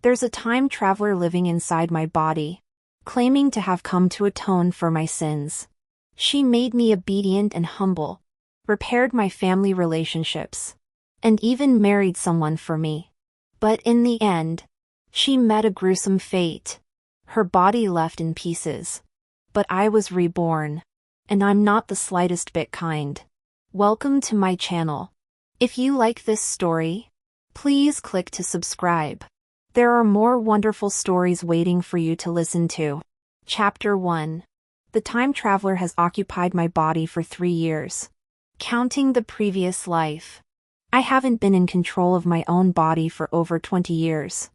There's a time traveler living inside my body, claiming to have come to atone for my sins. She made me obedient and humble, repaired my family relationships, and even married someone for me. But in the end, she met a gruesome fate. Her body left in pieces. But I was reborn. And I'm not the slightest bit kind. Welcome to my channel. If you like this story, please click to subscribe. There are more wonderful stories waiting for you to listen to. Chapter 1. The time traveler has occupied my body for 3 years. Counting the previous life, I haven't been in control of my own body for over 20 years.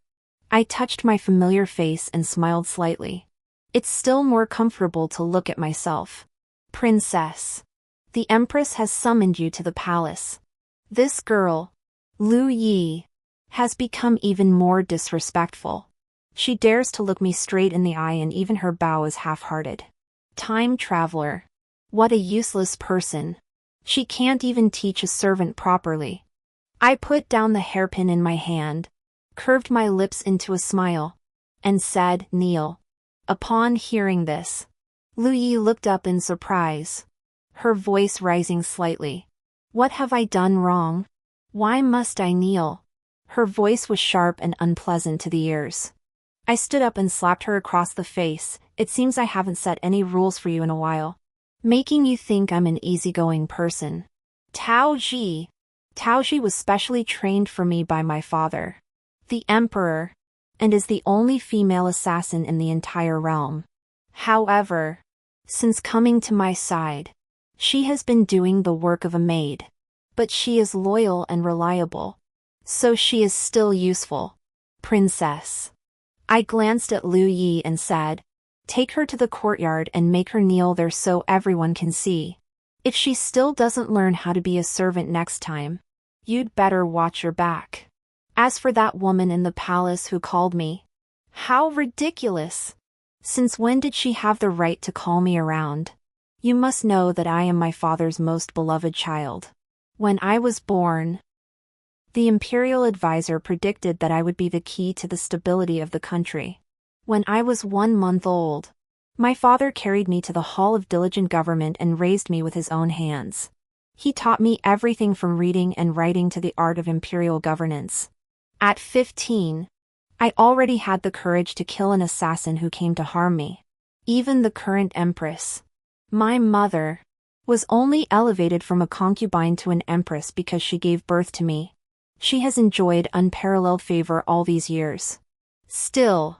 I touched my familiar face and smiled slightly. It's still more comfortable to look at myself. Princess. The Empress has summoned you to the palace. This girl, Lu Yi, has become even more disrespectful. She dares to look me straight in the eye and even her bow is half-hearted. Time traveler. What a useless person. She can't even teach a servant properly. I put down the hairpin in my hand, curved my lips into a smile, and said, "Kneel." Upon hearing this, Lu Yi looked up in surprise, her voice rising slightly. What have I done wrong? Why must I kneel? Her voice was sharp and unpleasant to the ears. I stood up and slapped her across the face. It seems I haven't set any rules for you in a while, making you think I'm an easygoing person. Tao Ji was specially trained for me by my father, the Emperor, and is the only female assassin in the entire realm. However, since coming to my side, she has been doing the work of a maid. But she is loyal and reliable, so she is still useful. Princess. I glanced at Lu Yi and said, "Take her to the courtyard and make her kneel there so everyone can see. If she still doesn't learn how to be a servant next time, you'd better watch your back." As for that woman in the palace who called me, how ridiculous! Since when did she have the right to call me around? You must know that I am my father's most beloved child. When I was born, the imperial advisor predicted that I would be the key to the stability of the country. When I was 1 month old, my father carried me to the hall of diligent government and raised me with his own hands. He taught me everything from reading and writing to the art of imperial governance. At 15, I already had the courage to kill an assassin who came to harm me. Even the current empress, my mother, was only elevated from a concubine to an empress because she gave birth to me. She has enjoyed unparalleled favor all these years. Still,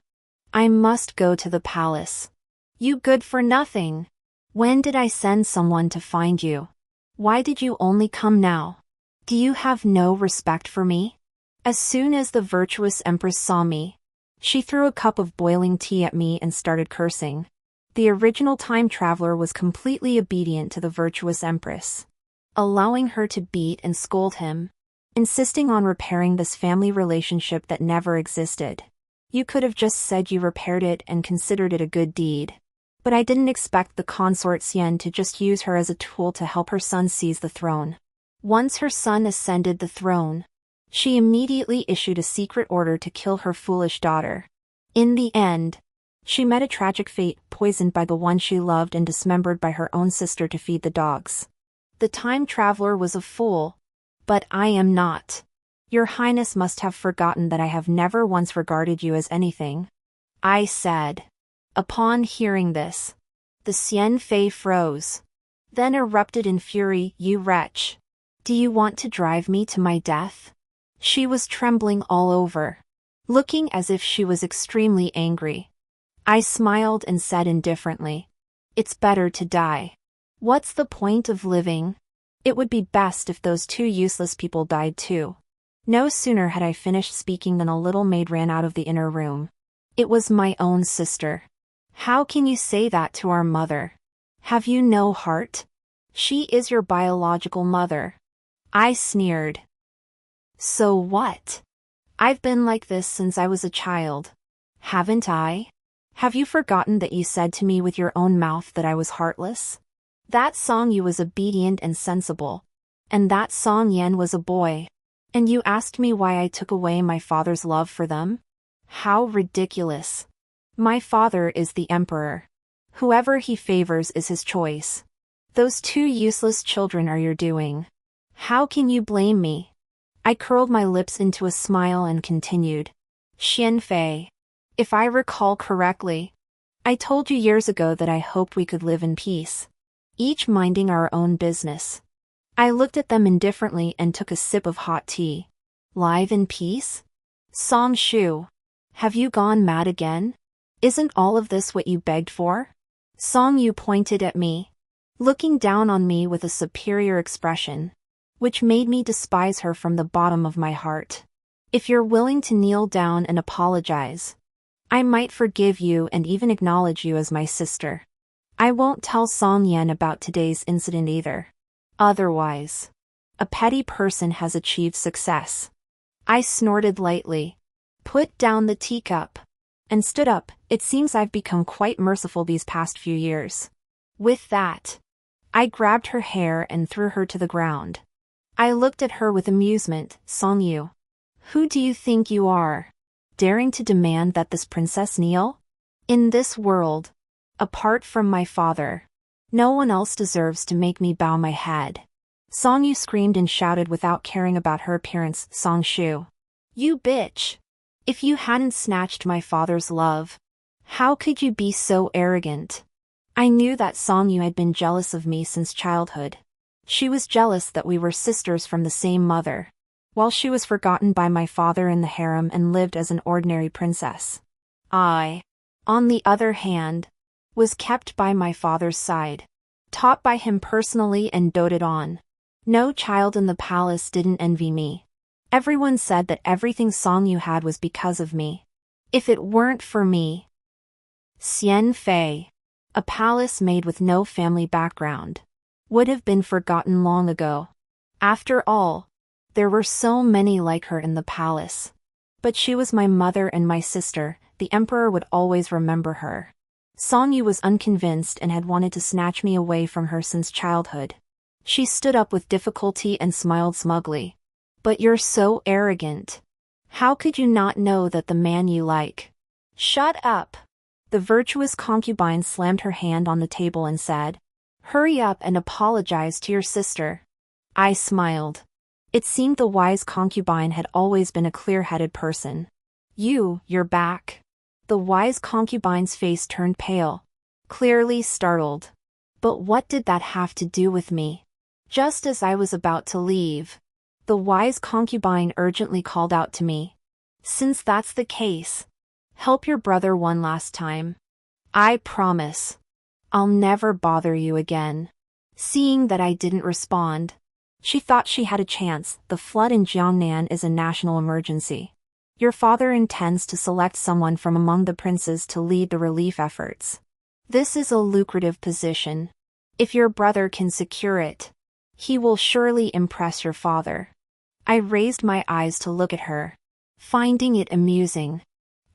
I must go to the palace. You good for nothing. When did I send someone to find you? Why did you only come now? Do you have no respect for me? As soon as the virtuous empress saw me, she threw a cup of boiling tea at me and started cursing. The original time traveler was completely obedient to the virtuous empress, allowing her to beat and scold him, insisting on repairing this family relationship that never existed. You could have just said you repaired it and considered it a good deed. But I didn't expect the consort Xian to just use her as a tool to help her son seize the throne. Once her son ascended the throne, she immediately issued a secret order to kill her foolish daughter. In the end, she met a tragic fate, poisoned by the one she loved and dismembered by her own sister to feed the dogs. The time traveler was a fool, but I am not. Your Highness must have forgotten that I have never once regarded you as anything, I said. Upon hearing this, the Xian Fei froze, then erupted in fury. You wretch! Do you want to drive me to my death? She was trembling all over, looking as if she was extremely angry. I smiled and said indifferently, "It's better to die. What's the point of living? It would be best if those 2 useless people died too." No sooner had I finished speaking than a little maid ran out of the inner room. It was my own sister. How can you say that to our mother? Have you no heart? She is your biological mother. I sneered. So what? I've been like this since I was a child. Haven't I? Have you forgotten that you said to me with your own mouth that I was heartless? That song you was obedient and sensible. And that Song Yen was a boy. And you asked me why I took away my father's love for them? How ridiculous. My father is the emperor. Whoever he favors is his choice. Those two useless children are your doing. How can you blame me? I curled my lips into a smile and continued. Xian Fei. If I recall correctly, I told you years ago that I hoped we could live in peace, each minding our own business. I looked at them indifferently and took a sip of hot tea. Live in peace? Song Shu. Have you gone mad again? Isn't all of this what you begged for? Song Yu pointed at me, looking down on me with a superior expression, which made me despise her from the bottom of my heart. If you're willing to kneel down and apologize, I might forgive you and even acknowledge you as my sister. I won't tell Song Yan about today's incident either. Otherwise, a petty person has achieved success. I snorted lightly, put down the teacup, and stood up. It seems I've become quite merciful these past few years. With that, I grabbed her hair and threw her to the ground. I looked at her with amusement. Song Yu. Who do you think you are, daring to demand that this princess kneel? In this world, apart from my father, no one else deserves to make me bow my head. Song Yu screamed and shouted without caring about her appearance. Song Shu. You bitch. If you hadn't snatched my father's love, how could you be so arrogant? I knew that Song Yu had been jealous of me since childhood. She was jealous that we were sisters from the same mother, while she was forgotten by my father in the harem and lived as an ordinary princess. I, on the other hand, was kept by my father's side, taught by him personally and doted on. No child in the palace didn't envy me. Everyone said that everything Song Yu had was because of me. If it weren't for me, Xian Fei, a palace made with no family background, would have been forgotten long ago. After all, there were so many like her in the palace. But she was my mother and my sister. The emperor would always remember her. Song Yu was unconvinced and had wanted to snatch me away from her since childhood. She stood up with difficulty and smiled smugly. But you're so arrogant. How could you not know that the man you like? Shut up. The virtuous concubine slammed her hand on the table and said, Hurry up and apologize to your sister. I smiled. It seemed the wise concubine had always been a clear-headed person. You're back. The wise concubine's face turned pale, clearly startled. But what did that have to do with me? Just as I was about to leave, the wise concubine urgently called out to me. Since that's the case, help your brother one last time. I promise. I'll never bother you again. Seeing that I didn't respond, she thought she had a chance. The flood in Jiangnan is a national emergency. Your father intends to select someone from among the princes to lead the relief efforts. This is a lucrative position. If your brother can secure it, he will surely impress your father. I raised my eyes to look at her, finding it amusing.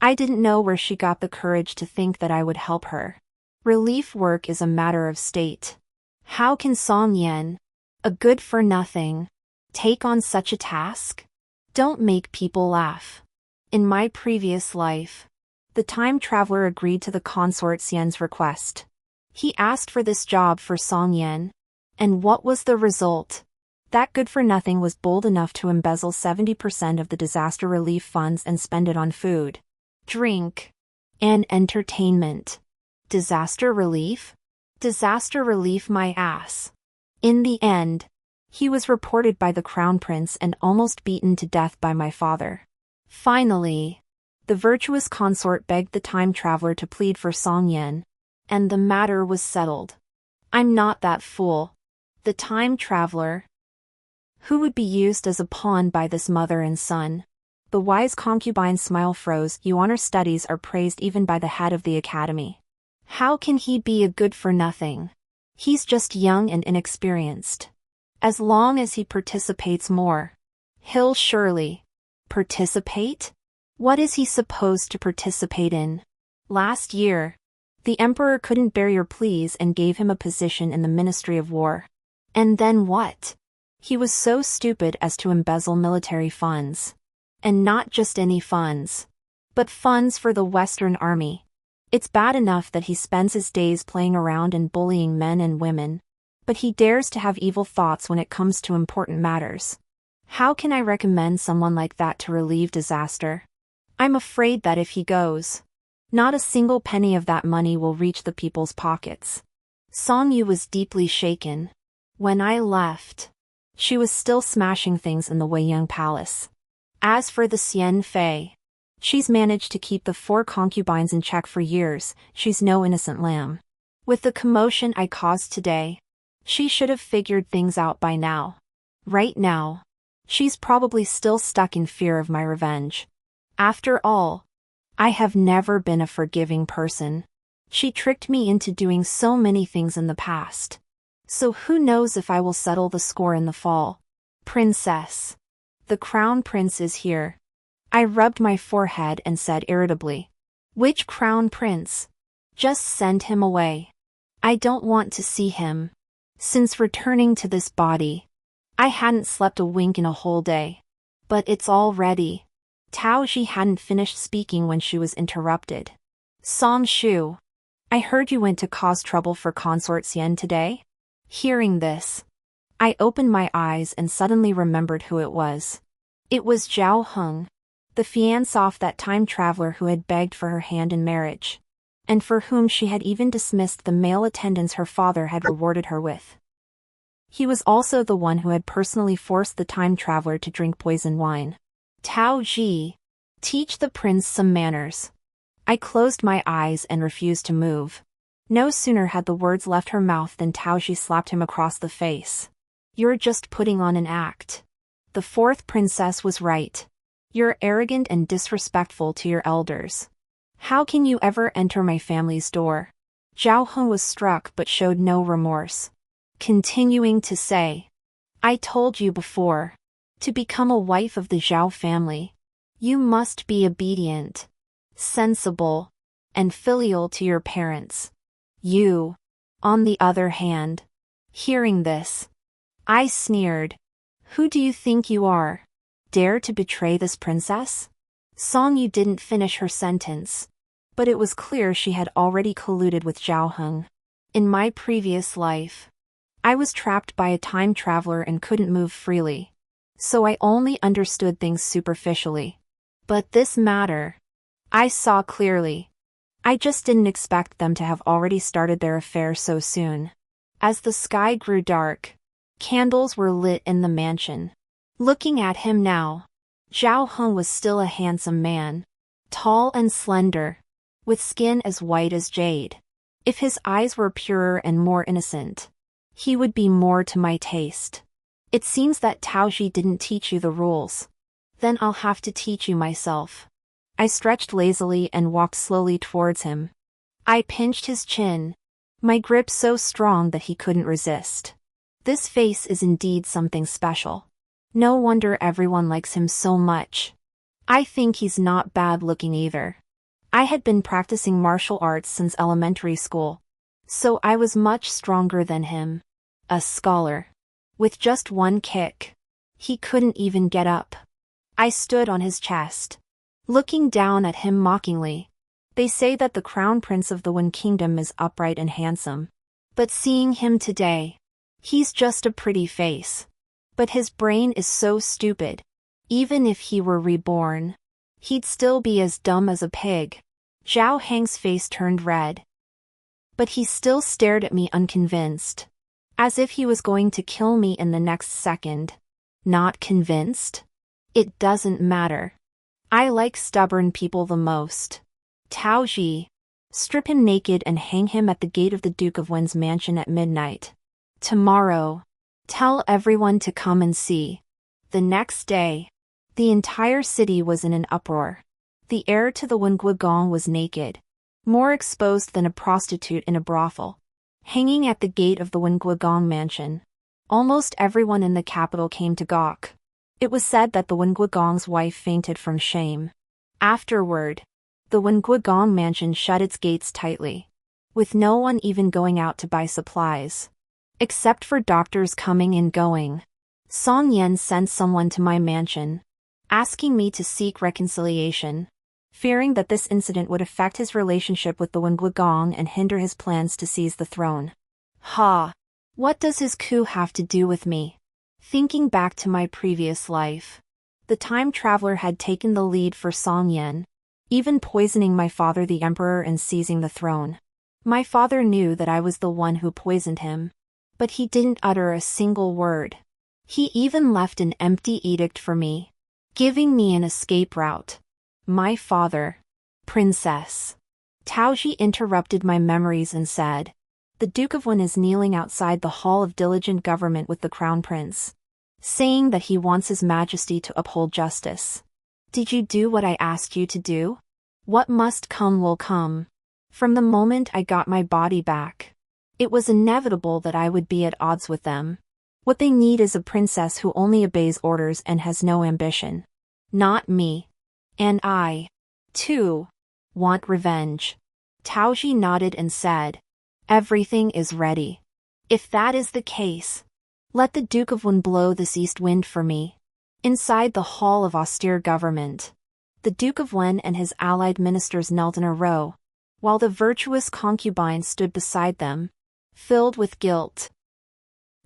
I didn't know where she got the courage to think that I would help her. Relief work is a matter of state. How can Song Yan, a good-for-nothing, take on such a task? Don't make people laugh. In my previous life, the time traveler agreed to the consort Xian's request. He asked for this job for Song Yan. And what was the result? That good-for-nothing was bold enough to embezzle 70% of the disaster relief funds and spend it on food, drink, and entertainment. Disaster relief? Disaster relief my ass. In the end, he was reported by the crown prince and almost beaten to death by my father. Finally, the virtuous consort begged the time traveler to plead for Song Yan, and the matter was settled. I'm not that fool. The time traveler, who would be used as a pawn by this mother and son. The wise concubine's smile froze. Yuan's studies are praised even by the head of the academy. How can he be a good-for-nothing? He's just young and inexperienced. As long as he participates more, he'll surely participate? What is he supposed to participate in? Last year, the emperor couldn't bear your pleas and gave him a position in the Ministry of War. And then what? He was so stupid as to embezzle military funds. And not just any funds. but funds for the Western Army. It's bad enough that he spends his days playing around and bullying men and women, but he dares to have evil thoughts when it comes to important matters. How can I recommend someone like that to relieve disaster? I'm afraid that if he goes, not a single penny of that money will reach the people's pockets. Song Yu was deeply shaken. When I left, she was still smashing things in the Weiyang Palace. As for the Xian Fei, she's managed to keep the 4 concubines in check for years. She's no innocent lamb. With the commotion I caused today, she should have figured things out by now. Right now, she's probably still stuck in fear of my revenge. After all, I have never been a forgiving person. She tricked me into doing so many things in the past. So who knows if I will settle the score in the fall. Princess. The crown prince is here. I rubbed my forehead and said irritably. Which crown prince? Just send him away. I don't want to see him. Since returning to this body, I hadn't slept a wink in a whole day. But it's all ready. Tao Ji hadn't finished speaking when she was interrupted. Song Shu, I heard you went to cause trouble for Consort Xian today? Hearing this, I opened my eyes and suddenly remembered who it was. It was Zhao Heng, the fiancé of that time traveler who had begged for her hand in marriage, and for whom she had even dismissed the male attendants her father had rewarded her with. He was also the one who had personally forced the time traveler to drink poison wine. Tao Ji, teach the prince some manners. I closed my eyes and refused to move. No sooner had the words left her mouth than Tao Ji slapped him across the face. You're just putting on an act. The 4th princess was right. You're arrogant and disrespectful to your elders. How can you ever enter my family's door? Zhao Heng was struck but showed no remorse. Continuing to say, I told you before, to become a wife of the Zhao family, you must be obedient, sensible, and filial to your parents. You, on the other hand, hearing this, I sneered. Who do you think you are? Dare to betray this princess? Song Yu didn't finish her sentence, but it was clear she had already colluded with Zhao Heng. In my previous life, I was trapped by a time traveler and couldn't move freely, so I only understood things superficially. But this matter, I saw clearly. I just didn't expect them to have already started their affair so soon. As the sky grew dark, candles were lit in the mansion. Looking at him now, Zhao Heng was still a handsome man, tall and slender, with skin as white as jade. If his eyes were purer and more innocent, he would be more to my taste. It seems that Tao Ji didn't teach you the rules. Then I'll have to teach you myself. I stretched lazily and walked slowly towards him. I pinched his chin, my grip so strong that he couldn't resist. This face is indeed something special. No wonder everyone likes him so much. I think he's not bad looking either. I had been practicing martial arts since elementary school, so I was much stronger than him. A scholar. With just one kick, he couldn't even get up. I stood on his chest, looking down at him mockingly. They say that the crown prince of the Wen Kingdom is upright and handsome. But seeing him today, he's just a pretty face. But his brain is so stupid. Even if he were reborn, he'd still be as dumb as a pig. Zhao Heng's face turned red. But he still stared at me unconvinced, as if he was going to kill me in the next second. Not convinced? It doesn't matter. I like stubborn people the most. Tao Ji, strip him naked and hang him at the gate of the Duke of Wen's mansion at midnight. Tomorrow, tell everyone to come and see. The next day, the entire city was in an uproar. The heir to the Wen Guogong was naked, more exposed than a prostitute in a brothel, hanging at the gate of the Wen Guogong mansion. Almost everyone in the capital came to gawk. It was said that the Wen Guogong's wife fainted from shame. Afterward, the Wen Guogong mansion shut its gates tightly, with no one even going out to buy supplies. Except for doctors coming and going. Song Yan sent someone to my mansion, asking me to seek reconciliation. fearing that this incident would affect his relationship with the Wenguigong and hinder his plans to seize the throne. Ha! What does his coup have to do with me? Thinking back to my previous life, the time traveler had taken the lead for Songyan, even poisoning my father the emperor and seizing the throne. My father knew that I was the one who poisoned him, but he didn't utter a single word. He even left an empty edict for me, giving me an escape route. My father, Princess. Taoji interrupted my memories and said, "The Duke of Wen is kneeling outside the Hall of Diligent Government with the Crown Prince, saying that he wants His Majesty to uphold justice. Did you do what I asked you to do? What must come will come." From the moment I got my body back, it was inevitable that I would be at odds with them. What they need is a princess who only obeys orders and has no ambition. Not me. And I, too, want revenge. Taoji nodded and said, "Everything is ready. If that is the case, let the Duke of Wen blow this east wind for me." Inside the Hall of Austere Government, the Duke of Wen and his allied ministers knelt in a row, while the virtuous concubine stood beside them, filled with guilt.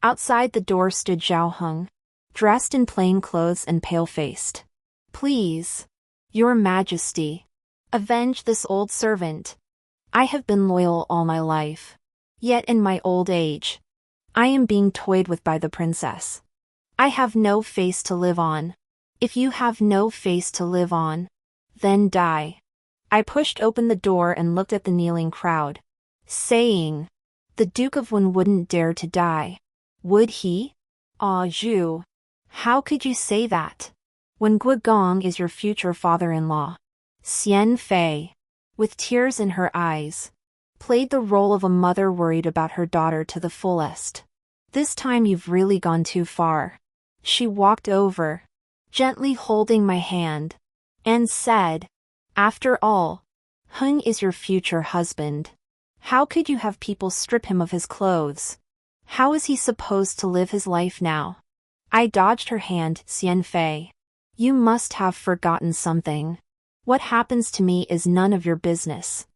Outside the door stood Zhao Heng, dressed in plain clothes and pale-faced. "Please, Your Majesty, avenge this old servant. I have been loyal all my life. Yet in my old age, I am being toyed with by the princess. I have no face to live on. If you have no face to live on, then die." I pushed open the door and looked at the kneeling crowd, saying, "The Duke of Wen wouldn't dare to die, would he? Ah, Zhu. How could you say that? Wenguigong is your future father-in-law." Xian Fei, with tears in her eyes, played the role of a mother worried about her daughter to the fullest. "This time you've really gone too far." She walked over, gently holding my hand, and said, "After all, Heng is your future husband. How could you have people strip him of his clothes? How is he supposed to live his life now?" I dodged her hand. "Xian Fei, you must have forgotten something. What happens to me is none of your business."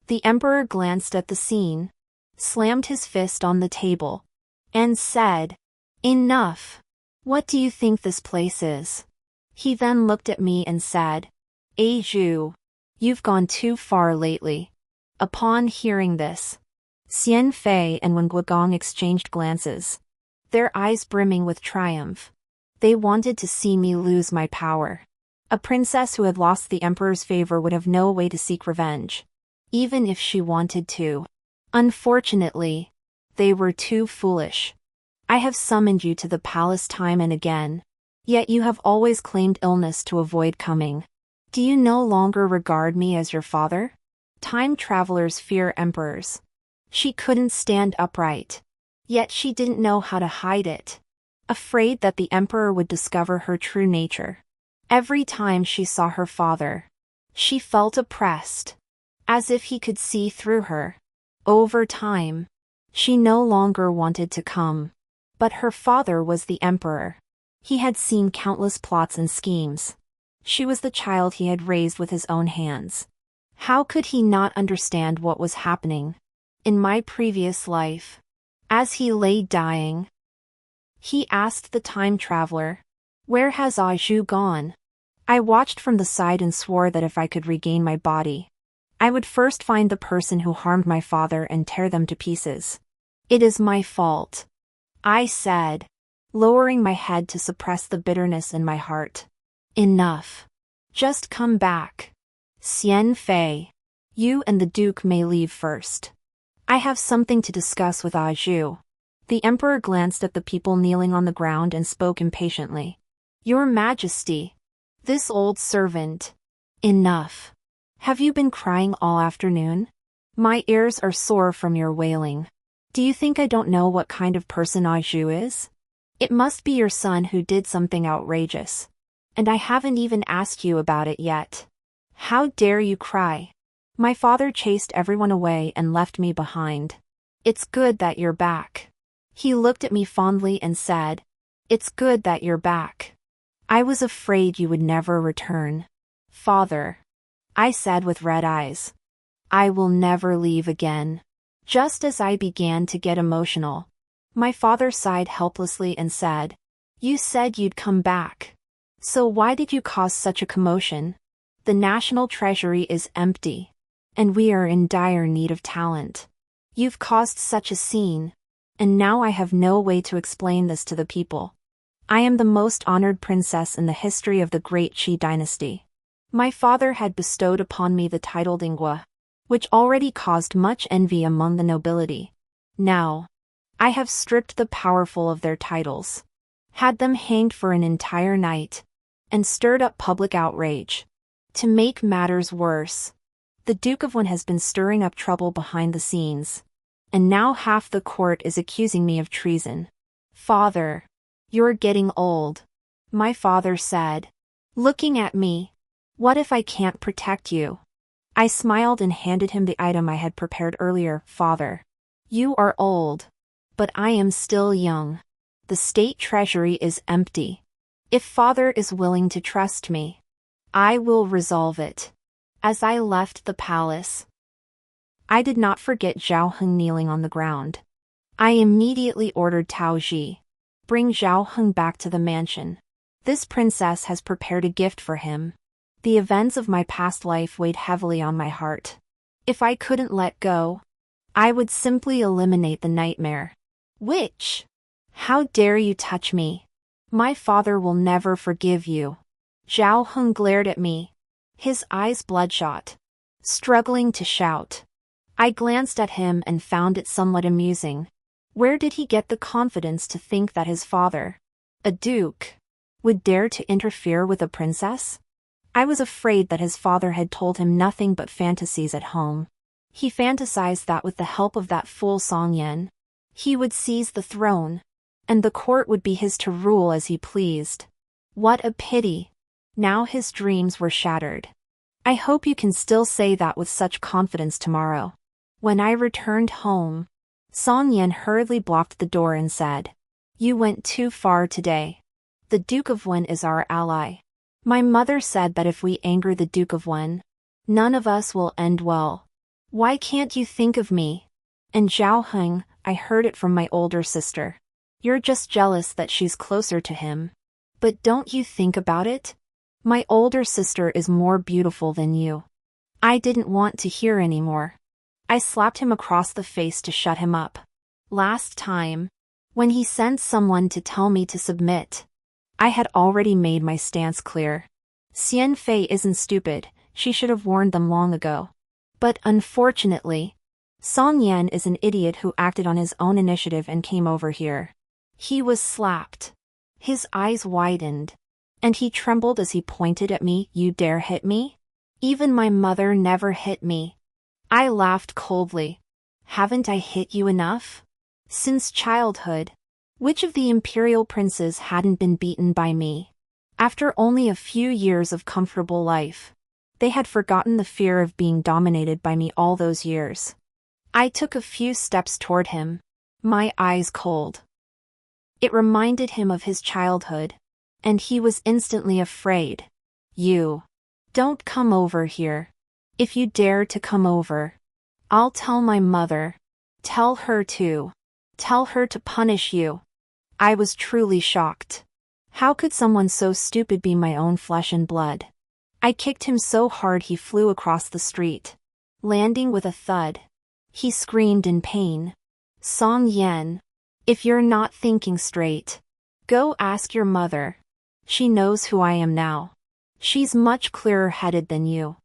The emperor glanced at the scene, slammed his fist on the table, and said, "Enough. What do you think this place is?" He then looked at me and said, "Zhu, you've gone too far lately." Upon hearing this, Xian Fei and Wenguigong exchanged glances, their eyes brimming with triumph. They wanted to see me lose my power. A princess who had lost the emperor's favor would have no way to seek revenge, even if she wanted to. Unfortunately, they were too foolish. I have summoned you to the palace time and again, yet you have always claimed illness to avoid coming. Do you no longer regard me as your father? Time travelers fear emperors. She couldn't stand upright, yet she didn't know how to hide it, afraid that the emperor would discover her true nature. Every time she saw her father, she felt oppressed, as if he could see through her. Over time, she no longer wanted to come. But her father was the emperor. He had seen countless plots and schemes. She was the child he had raised with his own hands. How could he not understand what was happening? In my previous life, as he lay dying, he asked the time traveler, "Where has Zhu gone?" I watched from the side and swore that if I could regain my body, I would first find the person who harmed my father and tear them to pieces. "It is my fault," I said, lowering my head to suppress the bitterness in my heart. "Enough. Just come back. Xian Fei, you and the Duke may leave first. I have something to discuss with Zhu." The emperor glanced at the people kneeling on the ground and spoke impatiently. "Your Majesty, this old servant." "Enough. Have you been crying all afternoon? My ears are sore from your wailing. Do you think I don't know what kind of person Zhu is? It must be your son who did something outrageous. And I haven't even asked you about it yet. How dare you cry? My father chased everyone away and left me behind. It's good that you're back." He looked at me fondly and said, "It's good that you're back. I was afraid you would never return." "Father, I said with red eyes. I will never leave again. Just as I began to get emotional, my father sighed helplessly and said, You said you'd come back. So why did you cause such a commotion? The national treasury is empty, and we are in dire need of talent. You've caused such a scene, and now I have no way to explain this to the people. I am the most honored princess in the history of the great Qi dynasty. My father had bestowed upon me the title Dingwa, which already caused much envy among the nobility. Now, I have stripped the powerful of their titles, had them hanged for an entire night, and stirred up public outrage. To make matters worse, the Duke of Wen has been stirring up trouble behind the scenes, and now half the court is accusing me of treason. Father, you're getting old, my father said, looking at me. What if I can't protect you? I smiled and handed him the item I had prepared earlier. Father, you are old, but I am still young. The state treasury is empty. If father is willing to trust me, I will resolve it. As I left the palace, I did not forget Zhao Heng kneeling on the ground. I immediately ordered Tao Ji, bring Zhao Heng back to the mansion. This princess has prepared a gift for him. The events of my past life weighed heavily on my heart. If I couldn't let go, I would simply eliminate the nightmare. Witch! How dare you touch me? My father will never forgive you. Zhao Heng glared at me, his eyes bloodshot, struggling to shout. I glanced at him and found it somewhat amusing. Where did he get the confidence to think that his father, a duke, would dare to interfere with a princess? I was afraid that his father had told him nothing but fantasies at home. He fantasized that with the help of that fool Song Yan, he would seize the throne, and the court would be his to rule as he pleased. What a pity! Now his dreams were shattered. I hope you can still say that with such confidence tomorrow. When I returned home, Song Yan hurriedly blocked the door and said, You went too far today. The Duke of Wen is our ally. My mother said that if we anger the Duke of Wen, none of us will end well. Why can't you think of me? And Zhao Heng, I heard it from my older sister. You're just jealous that she's closer to him. But don't you think about it? My older sister is more beautiful than you. I didn't want to hear anymore. I slapped him across the face to shut him up. Last time, when he sent someone to tell me to submit, I had already made my stance clear. Xian Fei isn't stupid, she should have warned them long ago. But unfortunately, Song Yan is an idiot who acted on his own initiative and came over here. He was slapped. His eyes widened, and he trembled as he pointed at me. You dare hit me? Even my mother never hit me. I laughed coldly. Haven't I hit you enough? Since childhood. Which of the imperial princes hadn't been beaten by me? After only a few years of comfortable life, they had forgotten the fear of being dominated by me all those years. I took a few steps toward him, my eyes cold. It reminded him of his childhood, and he was instantly afraid. You. Don't come over here. If you dare to come over, I'll tell my mother. Tell her to. Tell her to punish you. I was truly shocked. How could someone so stupid be my own flesh and blood? I kicked him so hard he flew across the street, landing with a thud. He screamed in pain. Song Yan, if you're not thinking straight, go ask your mother. She knows who I am now. She's much clearer-headed than you.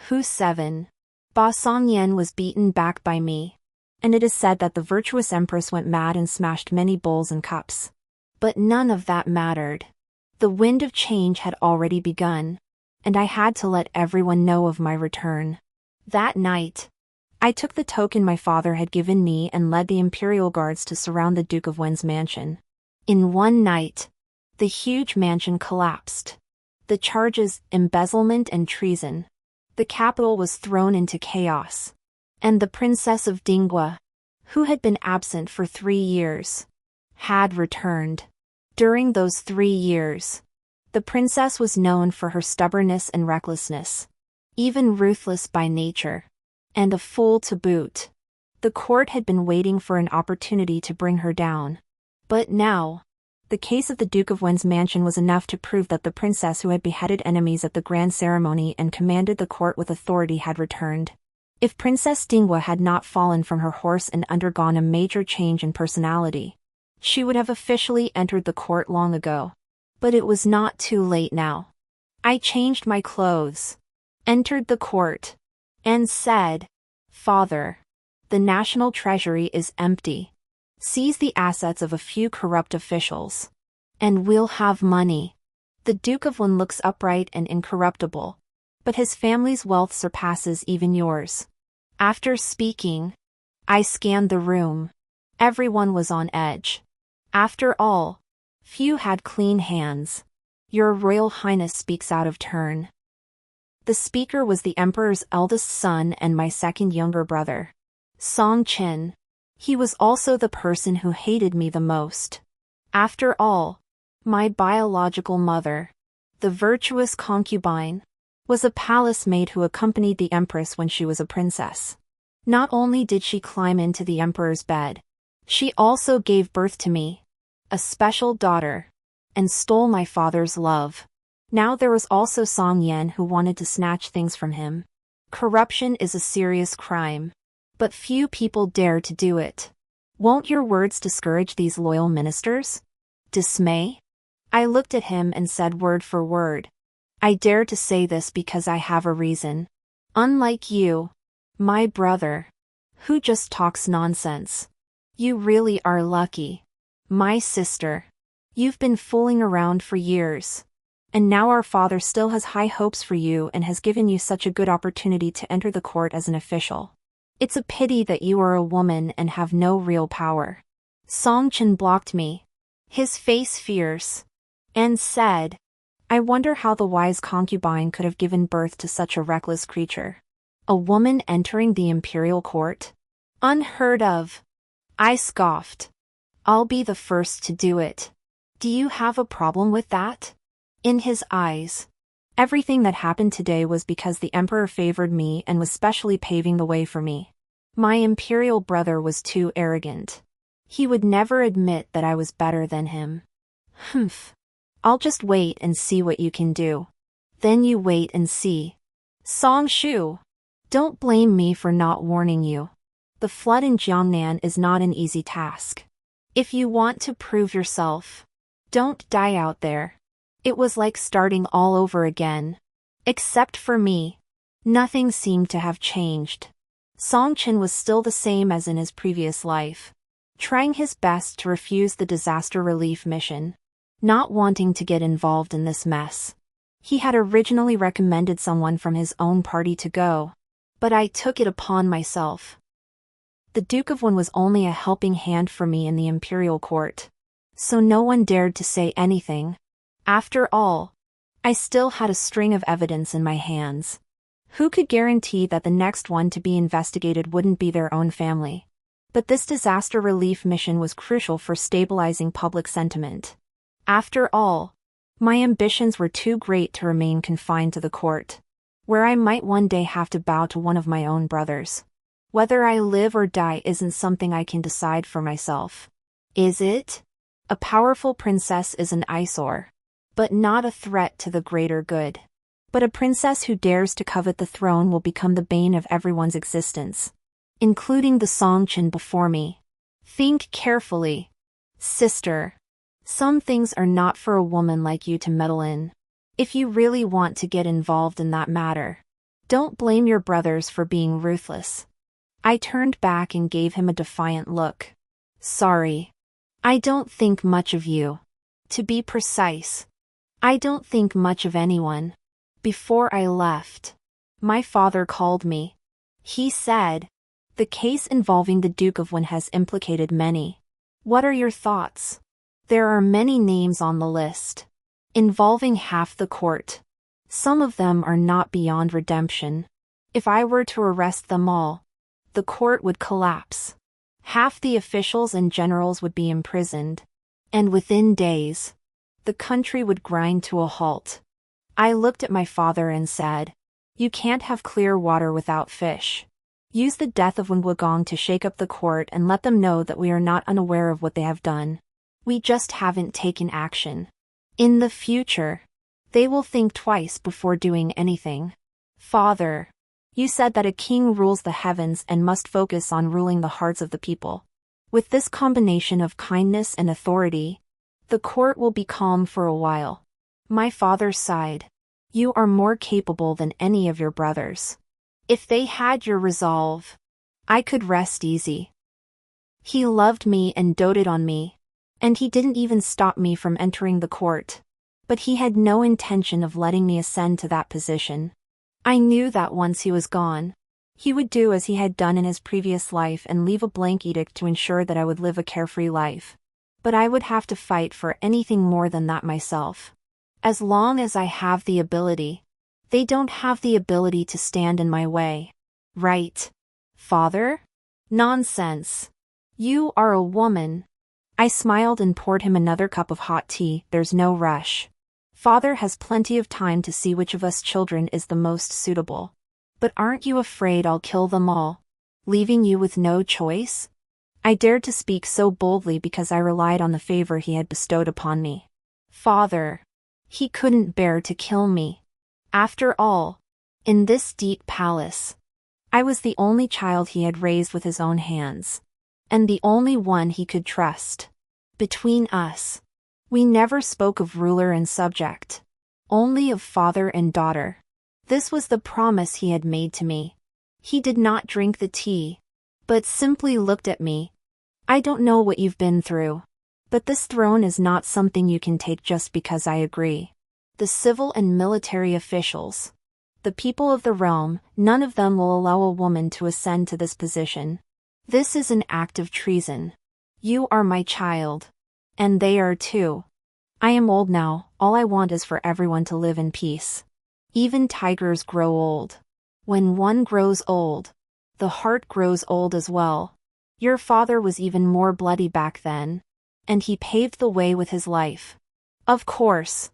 Who 7? Ba Song Yan was beaten back by me, and it is said that the virtuous empress went mad and smashed many bowls and cups. But none of that mattered. The wind of change had already begun, and I had to let everyone know of my return. That night, I took the token my father had given me and led the imperial guards to surround the Duke of Wen's mansion. In one night, the huge mansion collapsed. The charges, embezzlement and treason. The capital was thrown into chaos. And the Princess of Dingwa, who had been absent for 3 years, had returned. During those 3 years, the princess was known for her stubbornness and recklessness. even ruthless by nature. And a fool to boot. The court had been waiting for an opportunity to bring her down. But now, the case of the Duke of Wen's mansion was enough to prove that the princess who had beheaded enemies at the grand ceremony and commanded the court with authority had returned. If Princess Dingwa had not fallen from her horse and undergone a major change in personality, she would have officially entered the court long ago. But it was not too late now. I changed my clothes, entered the court, and said, "Father, the national treasury is empty. Seize the assets of a few corrupt officials, and we'll have money." The Duke of Wen looks upright and incorruptible, but his family's wealth surpasses even yours. After speaking, I scanned the room. Everyone was on edge. After all, few had clean hands. Your Royal Highness speaks out of turn. The speaker was the Emperor's eldest son and my second younger brother, Song Qin. He was also the person who hated me the most. After all, my biological mother, the virtuous concubine, was a palace maid who accompanied the Empress when she was a princess. Not only did she climb into the Emperor's bed, she also gave birth to me, a special daughter, and stole my father's love. Now there was also Song Yan who wanted to snatch things from him. Corruption is a serious crime, but few people dare to do it. Won't your words discourage these loyal ministers? Dismay? I looked at him and said word for word. I dare to say this because I have a reason. Unlike you, my brother, who just talks nonsense. You really are lucky. My sister. You've been fooling around for years. And now our father still has high hopes for you and has given you such a good opportunity to enter the court as an official. It's a pity that you are a woman and have no real power. Song Qin blocked me, his face fierce, and said, I wonder how the wise concubine could have given birth to such a reckless creature. A woman entering the imperial court? Unheard of. I scoffed. I'll be the first to do it. Do you have a problem with that? In his eyes, everything that happened today was because the Emperor favored me and was specially paving the way for me. My imperial brother was too arrogant. He would never admit that I was better than him. Humph. I'll just wait and see what you can do. Then you wait and see. Song Shu. Don't blame me for not warning you. The flood in Jiangnan is not an easy task. If you want to prove yourself, don't die out there. It was like starting all over again. Except for me. Nothing seemed to have changed. Song Qin was still the same as in his previous life, trying his best to refuse the disaster relief mission, not wanting to get involved in this mess. He had originally recommended someone from his own party to go, but I took it upon myself. The Duke of Wen was only a helping hand for me in the imperial court, so no one dared to say anything. After all, I still had a string of evidence in my hands. Who could guarantee that the next one to be investigated wouldn't be their own family? But this disaster relief mission was crucial for stabilizing public sentiment. After all, my ambitions were too great to remain confined to the court, where I might one day have to bow to one of my own brothers. Whether I live or die isn't something I can decide for myself. Is it? A powerful princess is an eyesore, but not a threat to the greater good. But a princess who dares to covet the throne will become the bane of everyone's existence, including the Song Qin before me. Think carefully, sister. Some things are not for a woman like you to meddle in. If you really want to get involved in that matter, don't blame your brothers for being ruthless. I turned back and gave him a defiant look. Sorry. I don't think much of you. To be precise, I don't think much of anyone. Before I left, my father called me. He said, the case involving the Duke of Wen has implicated many. What are your thoughts? There are many names on the list, involving half the court. Some of them are not beyond redemption. If I were to arrest them all, the court would collapse. Half the officials and generals would be imprisoned, and within days, the country would grind to a halt. I looked at my father and said, You can't have clear water without fish. Use the death of Wangwagong to shake up the court and let them know that we are not unaware of what they have done. We just haven't taken action. In the future, they will think twice before doing anything. Father, you said that a king rules the heavens and must focus on ruling the hearts of the people. With this combination of kindness and authority, the court will be calm for a while. My father sighed. You are more capable than any of your brothers. If they had your resolve, I could rest easy. He loved me and doted on me, and he didn't even stop me from entering the court. But he had no intention of letting me ascend to that position. I knew that once he was gone, he would do as he had done in his previous life and leave a blank edict to ensure that I would live a carefree life. But I would have to fight for anything more than that myself. As long as I have the ability, they don't have the ability to stand in my way. Right, father? Nonsense. You are a woman. I smiled and poured him another cup of hot tea. There's no rush. Father has plenty of time to see which of us children is the most suitable. But aren't you afraid I'll kill them all, leaving you with no choice? I dared to speak so boldly because I relied on the favor he had bestowed upon me. Father, he couldn't bear to kill me. After all, in this deep palace, I was the only child he had raised with his own hands, and the only one he could trust. Between us, we never spoke of ruler and subject, only of father and daughter. This was the promise he had made to me. He did not drink the tea, but simply looked at me. I don't know what you've been through, but this throne is not something you can take just because I agree. The civil and military officials, the people of the realm, none of them will allow a woman to ascend to this position. This is an act of treason. You are my child. And they are too. I am old now, all I want is for everyone to live in peace. Even tigers grow old. When one grows old, the heart grows old as well. Your father was even more bloody back then, and he paved the way with his life. Of course,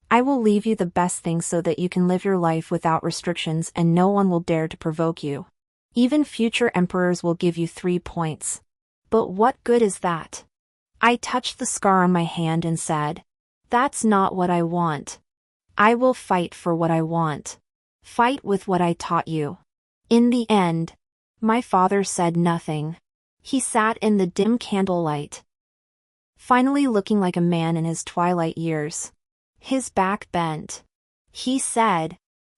I will leave you the best things so that you can live your life without restrictions and no one will dare to provoke you. Even future emperors will give you 3 points. But what good is that? I touched the scar on my hand and said, that's not what I want. I will fight for what I want. Fight with what I taught you. In the end, my father said nothing. He sat in the dim candlelight, finally looking like a man in his twilight years. His back bent. He said,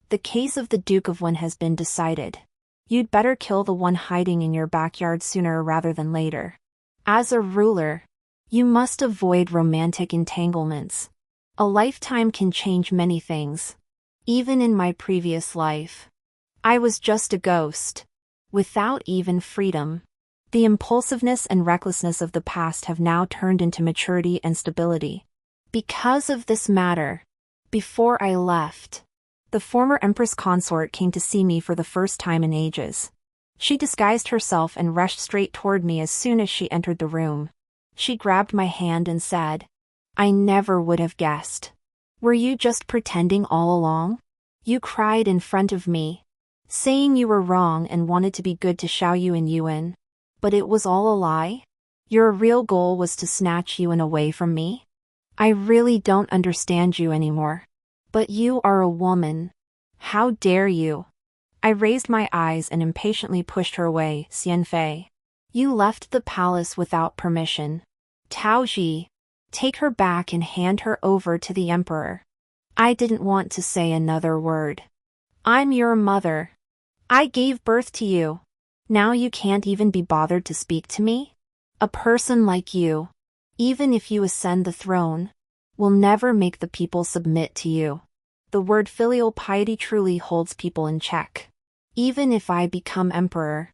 the case of the Duke of Wen has been decided. You'd better kill the one hiding in your backyard sooner rather than later. As a ruler, you must avoid romantic entanglements. A lifetime can change many things. Even in my previous life, I was just a ghost, without even freedom. The impulsiveness and recklessness of the past have now turned into maturity and stability. Because of this matter, before I left, the former Empress consort came to see me for the first time in ages. She disguised herself and rushed straight toward me as soon as she entered the room. She grabbed my hand and said, I never would have guessed. Were you just pretending all along? You cried in front of me, saying you were wrong and wanted to be good to Xiaoyu and Yuan. But it was all a lie? Your real goal was to snatch Yuan away from me? I really don't understand you anymore. But you are a woman. How dare you? I raised my eyes and impatiently pushed her away. Xianfei, you left the palace without permission. Taoji, take her back and hand her over to the emperor. I didn't want to say another word. I'm your mother. I gave birth to you. Now you can't even be bothered to speak to me? A person like you, even if you ascend the throne, will never make the people submit to you. The word filial piety truly holds people in check. Even if I become emperor,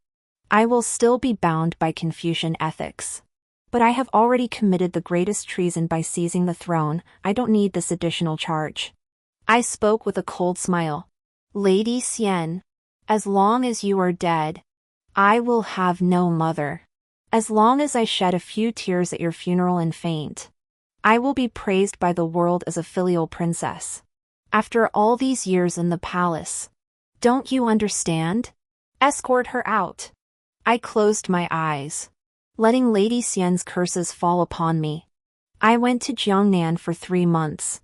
I will still be bound by Confucian ethics. But I have already committed the greatest treason by seizing the throne. I don't need this additional charge. I spoke with a cold smile. Lady Xian, as long as you are dead, I will have no mother. As long as I shed a few tears at your funeral and faint, I will be praised by the world as a filial princess. After all these years in the palace, Don't you understand? Escort her out. I closed my eyes, letting Lady Xian's curses fall upon me. I went to Jiangnan for 3 months.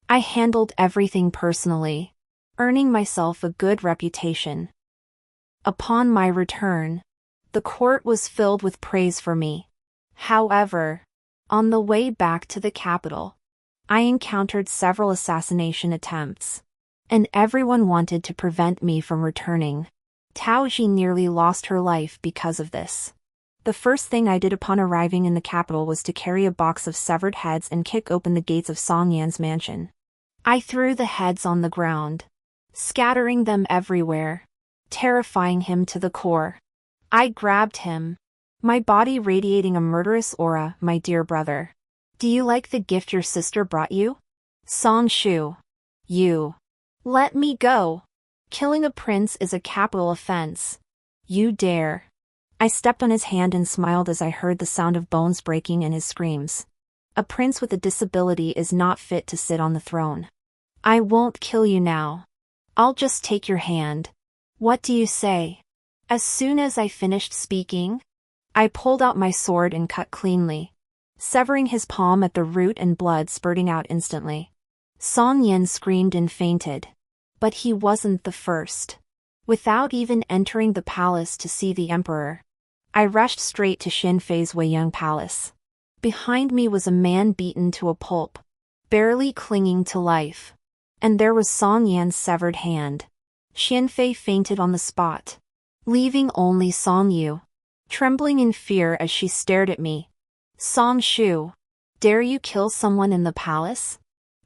I handled everything personally, earning myself a good reputation. Upon my return, the court was filled with praise for me. However, on the way back to the capital, I encountered several assassination attempts, and everyone wanted to prevent me from returning. Tao Ji nearly lost her life because of this. The first thing I did upon arriving in the capital was to carry a box of severed heads and kick open the gates of Song Yan's mansion. I threw the heads on the ground, scattering them everywhere, terrifying him to the core. I grabbed him, my body radiating a murderous aura. My dear brother, do you like the gift your sister brought you? Song Shu. You. Let me go. Killing a prince is a capital offense. You dare. I stepped on his hand and smiled as I heard the sound of bones breaking and his screams. A prince with a disability is not fit to sit on the throne. I won't kill you now. I'll just take your hand. What do you say? As soon as I finished speaking, I pulled out my sword and cut cleanly, severing his palm at the root and blood spurting out instantly. Song Yan screamed and fainted. But he wasn't the first. Without even entering the palace to see the emperor, I rushed straight to Xin Fei's Weiyang Palace. Behind me was a man beaten to a pulp, barely clinging to life. And there was Song Yan's severed hand. Xin Fei fainted on the spot, leaving only Song Yu, trembling in fear as she stared at me. Song Shu, dare you kill someone in the palace?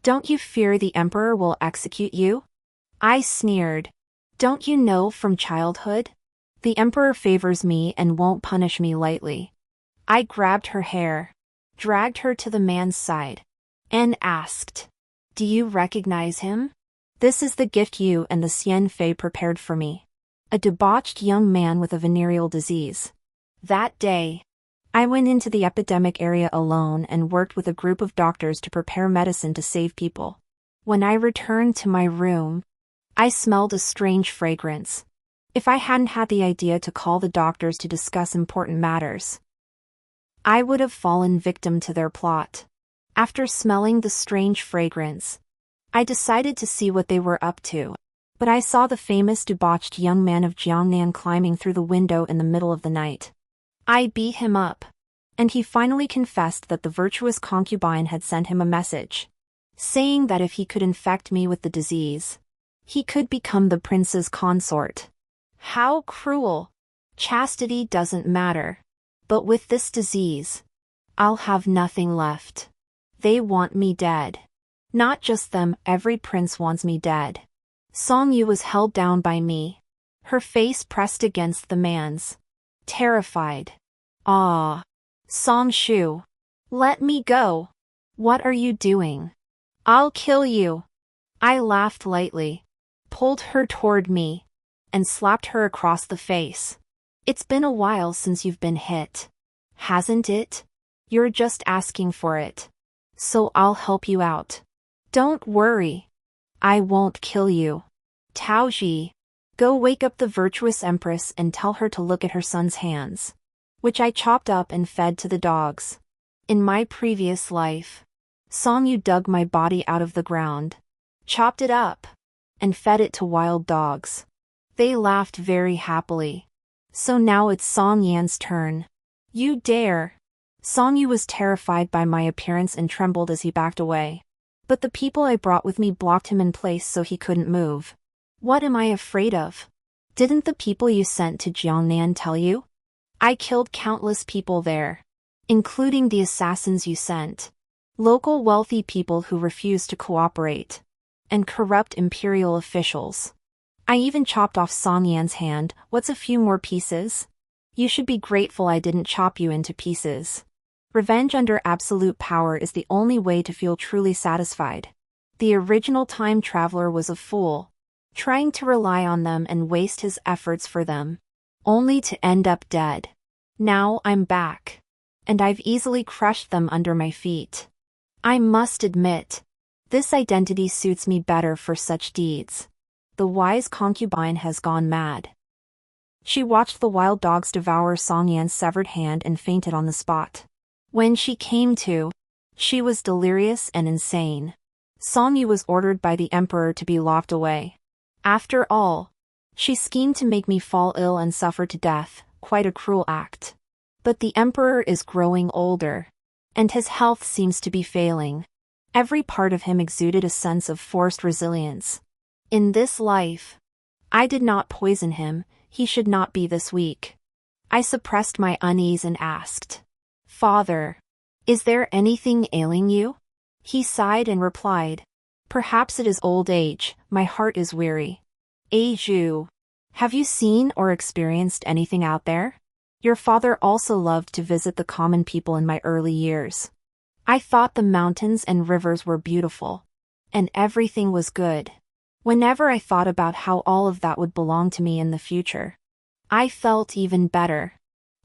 Don't you fear the emperor will execute you? I sneered. Don't you know from childhood? The emperor favors me and won't punish me lightly. I grabbed her hair, dragged her to the man's side, and asked, do you recognize him? This is the gift you and the Xian Fei prepared for me. A debauched young man with a venereal disease. That day, I went into the epidemic area alone and worked with a group of doctors to prepare medicine to save people. When I returned to my room, I smelled a strange fragrance. If I hadn't had the idea to call the doctors to discuss important matters, I would have fallen victim to their plot. After smelling the strange fragrance, I decided to see what they were up to, but I saw the famous debauched young man of Jiangnan climbing through the window in the middle of the night. I beat him up, and he finally confessed that the virtuous concubine had sent him a message, saying that if he could infect me with the disease, he could become the prince's consort. How cruel! Chastity doesn't matter. But with this disease, I'll have nothing left. They want me dead. Not just them, every prince wants me dead. Song Yu was held down by me, her face pressed against the man's. Terrified. Ah. Song Shu. Let me go. What are you doing? I'll kill you. I laughed lightly, pulled her toward me, and slapped her across the face. It's been a while since you've been hit, hasn't it? You're just asking for it. So I'll help you out. Don't worry. I won't kill you. Tao Ji, go wake up the virtuous empress and tell her to look at her son's hands, which I chopped up and fed to the dogs. In my previous life, Song Yu dug my body out of the ground, chopped it up, and fed it to wild dogs. They laughed very happily. So now it's Song Yan's turn. You dare! Song Yu was terrified by my appearance and trembled as he backed away. But the people I brought with me blocked him in place so he couldn't move. What am I afraid of? Didn't the people you sent to Jiangnan tell you? I killed countless people there, including the assassins you sent, local wealthy people who refused to cooperate, and corrupt imperial officials. I even chopped off Song Yan's hand. What's a few more pieces? You should be grateful I didn't chop you into pieces. Revenge under absolute power is the only way to feel truly satisfied. The original time traveler was a fool, trying to rely on them and waste his efforts for them, only to end up dead. Now I'm back, and I've easily crushed them under my feet. I must admit, this identity suits me better for such deeds. The wise concubine has gone mad. She watched the wild dogs devour Songyan's severed hand and fainted on the spot. When she came to, she was delirious and insane. Songyu was ordered by the emperor to be locked away. After all, she schemed to make me fall ill and suffer to death, quite a cruel act. But the emperor is growing older, and his health seems to be failing. Every part of him exuded a sense of forced resilience. In this life, I did not poison him, he should not be this weak. I suppressed my unease and asked, "Father, is there anything ailing you?" He sighed and replied, "Perhaps it is old age, my heart is weary." Zhu, have you seen or experienced anything out there? Your father also loved to visit the common people in my early years. I thought the mountains and rivers were beautiful, and everything was good. Whenever I thought about how all of that would belong to me in the future, I felt even better.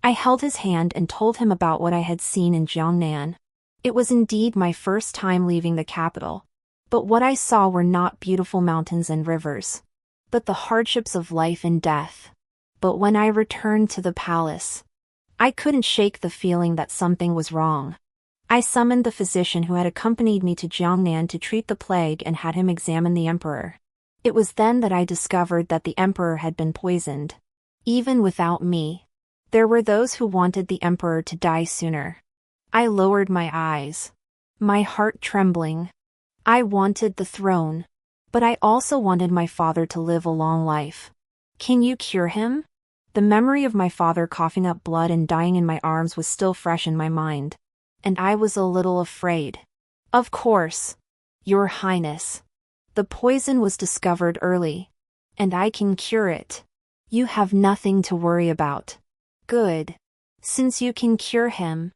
I held his hand and told him about what I had seen in Jiangnan. It was indeed my first time leaving the capital, but what I saw were not beautiful mountains and rivers, but the hardships of life and death. But when I returned to the palace, I couldn't shake the feeling that something was wrong. I summoned the physician who had accompanied me to Jiangnan to treat the plague and had him examine the emperor. It was then that I discovered that the emperor had been poisoned. Even without me, there were those who wanted the emperor to die sooner. I lowered my eyes, my heart trembling. I wanted the throne, but I also wanted my father to live a long life. "Can you cure him?" The memory of my father coughing up blood and dying in my arms was still fresh in my mind, and I was a little afraid. "Of course, Your Highness. The poison was discovered early, and I can cure it. You have nothing to worry about." "Good. Since you can cure him,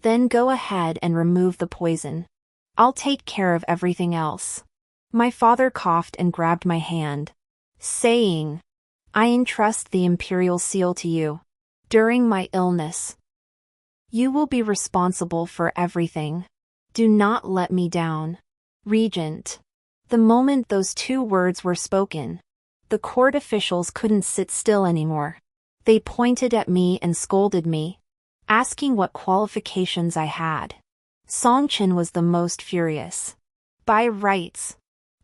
then go ahead and remove the poison. I'll take care of everything else." My father coughed and grabbed my hand, saying, "I entrust the imperial seal to you. During my illness, you will be responsible for everything. Do not let me down, Regent." The moment those two words were spoken, the court officials couldn't sit still anymore. They pointed at me and scolded me, asking what qualifications I had. Songchen was the most furious. By rights,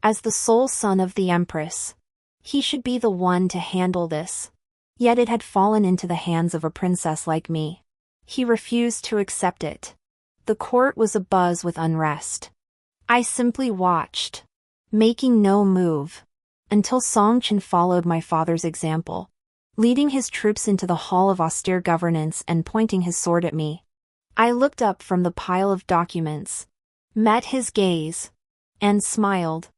as the sole son of the empress, he should be the one to handle this. Yet it had fallen into the hands of a princess like me. He refused to accept it. The court was abuzz with unrest. I simply watched, making no move, until Songchen followed my father's example, leading his troops into the hall of austere governance and pointing his sword at me. I looked up from the pile of documents, met his gaze, and smiled,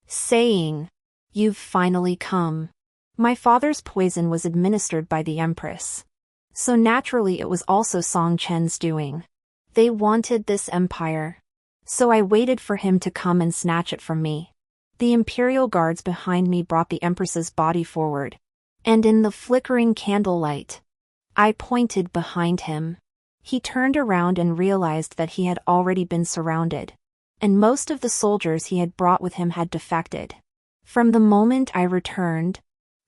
saying, "You've finally come." My father's poison was administered by the empress, so naturally it was also Songchen's doing. They wanted this empire, so I waited for him to come and snatch it from me. The imperial guards behind me brought the empress's body forward, and in the flickering candlelight, I pointed behind him. He turned around and realized that he had already been surrounded, and most of the soldiers he had brought with him had defected. From the moment I returned,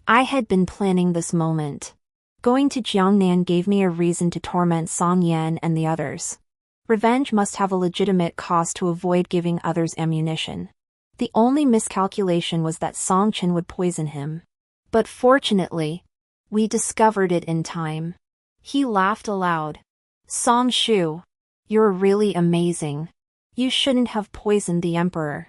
I had been planning this moment. Going to Jiangnan gave me a reason to torment Song Yan and the others. Revenge must have a legitimate cause to avoid giving others ammunition. The only miscalculation was that Songchen would poison him. But fortunately, we discovered it in time. He laughed aloud. "Song Shu, you're really amazing. You shouldn't have poisoned the emperor."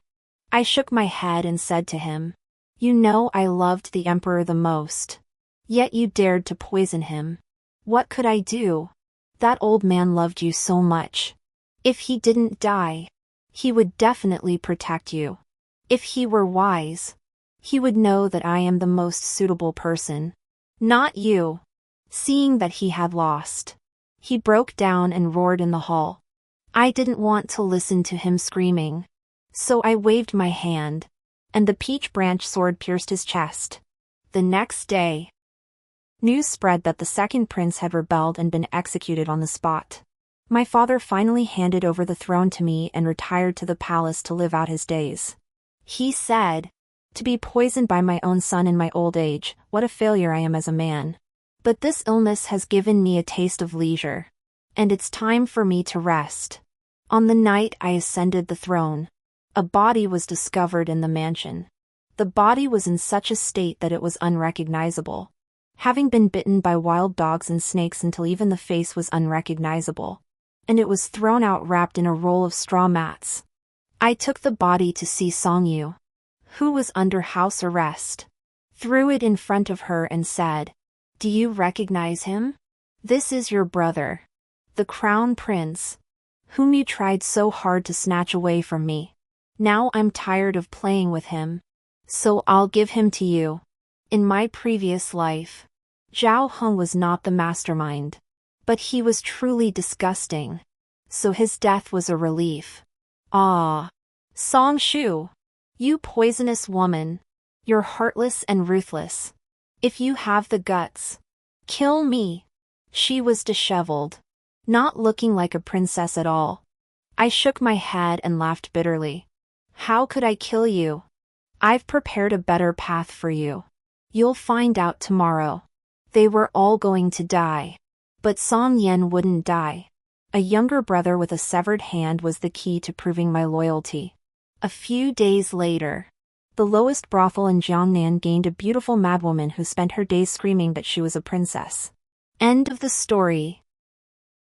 I shook my head and said to him, "You know I loved the emperor the most. Yet you dared to poison him. What could I do? That old man loved you so much. If he didn't die, he would definitely protect you. If he were wise, he would know that I am the most suitable person, not you." Seeing that he had lost, he broke down and roared in the hall. I didn't want to listen to him screaming, so I waved my hand, and the peach branch sword pierced his chest. The next day, news spread that the second prince had rebelled and been executed on the spot. My father finally handed over the throne to me and retired to the palace to live out his days. He said, To be poisoned by my own son in my old age, what a failure I am as a man. But this illness has given me a taste of leisure. And it's time for me to rest. On the night I ascended the throne, a body was discovered in the mansion. The body was in such a state that it was unrecognizable, having been bitten by wild dogs and snakes until even the face was unrecognizable. And it was thrown out wrapped in a roll of straw mats. I took the body to see Songyu, who was under house arrest, threw it in front of her and said, "Do you recognize him? This is your brother, the crown prince, whom you tried so hard to snatch away from me. Now I'm tired of playing with him, so I'll give him to you. In my previous life, Zhao Heng was not the mastermind, but he was truly disgusting. So his death was a relief. Ah, Song Shu, you poisonous woman, you're heartless and ruthless. If you have the guts, kill me." She was disheveled, not looking like a princess at all. I shook my head and laughed bitterly. "How could I kill you? I've prepared a better path for you. You'll find out tomorrow." They were all going to die. But Song Yen wouldn't die. A younger brother with a severed hand was the key to proving my loyalty. A few days later, the lowest brothel in Jiangnan gained a beautiful madwoman who spent her days screaming that she was a princess. End of the story.